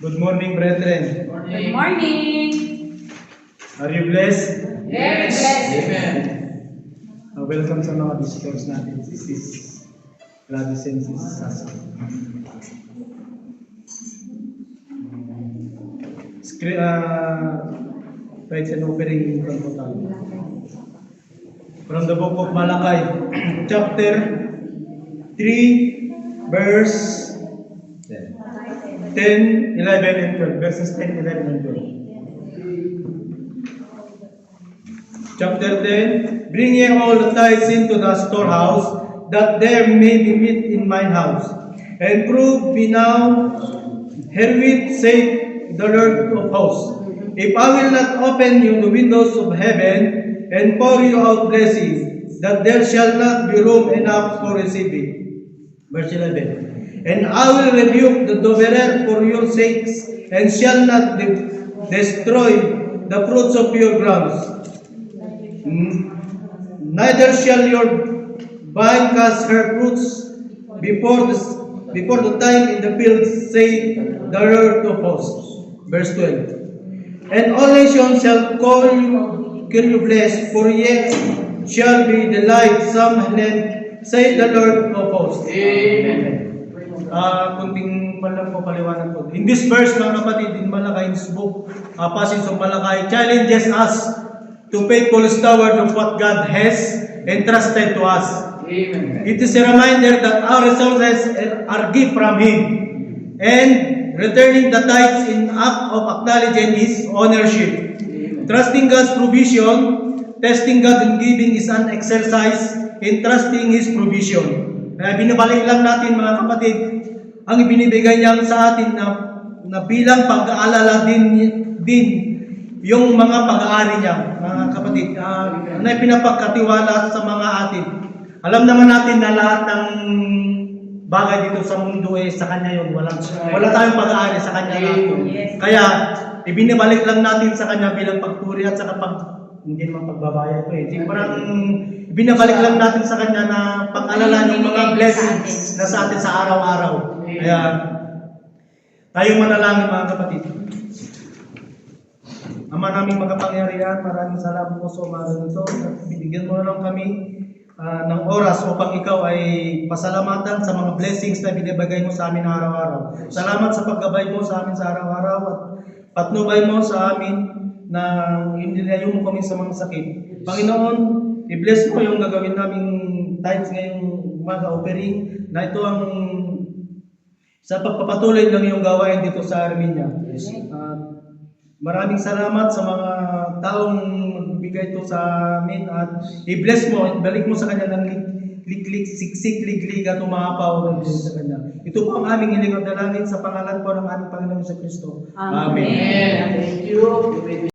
Good morning, brethren. Good morning. Are you blessed? Yes. Amen. Welcome sa mga visitors natin. This is Gladys and Sasa. Right and offering from total. From the book of Malachi, chapter 3, verse 10, 11, and 12. Verses 10, 11, and 12. Chapter 10, bring ye all the tithes into the storehouse, that there may be meat in mine house. And prove me now, herewith saith the Lord of hosts, if I will not open you the windows of heaven, and pour you out blessings, that there shall not be room enough to receive it. Verse 11. And I will rebuke the devourer for your sakes, and shall not destroy the fruits of your grounds. Neither shall your vine cast her fruits before the time in the field, say the Lord of hosts. Verse 12. And all nations shall call you blessed, for ye shall be the light some land, say the Lord of hosts. Amen. Kunting lang po paliwanag po. In this verse, mga kapatid, in Malachi's book, passage of Malachi, challenges us to faithful steward of what God has entrusted to us. Amen. It is a reminder that our resources are gift from Him, and returning the tithes in act of acknowledging His ownership. Trusting God's provision, testing God in giving is an exercise in trusting His provision. Kaya binabalik lang natin, mga kapatid, ang ibinibigay niya sa atin na bilang pag-aalala din yung mga pag-aari niya, mga kapatid, na pinapagkatiwala sa mga atin. Alam naman natin na lahat ng bagay dito sa mundo sa Kanya yun. Wala tayong pag-aari sa Kanya lang. Yes. Kaya, ibinibalik lang natin sa Kanya bilang pagpuri at saka hindi naman pagbabayad ko Parang ibinabalik lang natin sa Kanya na pag-alala ng mga blessings na sa atin sa araw-araw. Kaya, tayong manalangin, mga kapatid. Ama naming makapangyarihan, maraming salamat po sa umaga nito. Binigyan mo na lang kami ng oras upang ikaw ay pasalamatan sa mga blessings na binibigay mo sa amin araw-araw. Salamat sa paggabay mo sa amin sa araw-araw at patnubay mo sa amin na inilayo mo kami sa mga sakit. Panginoon, i-bless mo yung gagawin naming tithes ngayong umaga offering na ito ang sa pagpapatuloy ng iyong gawain dito sa Armenia. Maraming salamat sa mga taong magbibigay ito sa amin at i-bless mo, balik mo sa Kanya ng liklik, siksik, liglig at umapaw ng Diyos sa Kanya. Ito po ang aming hiling at dalangin sa pangalan po ng aming Panginoon sa Kristo. Amen. Thank you.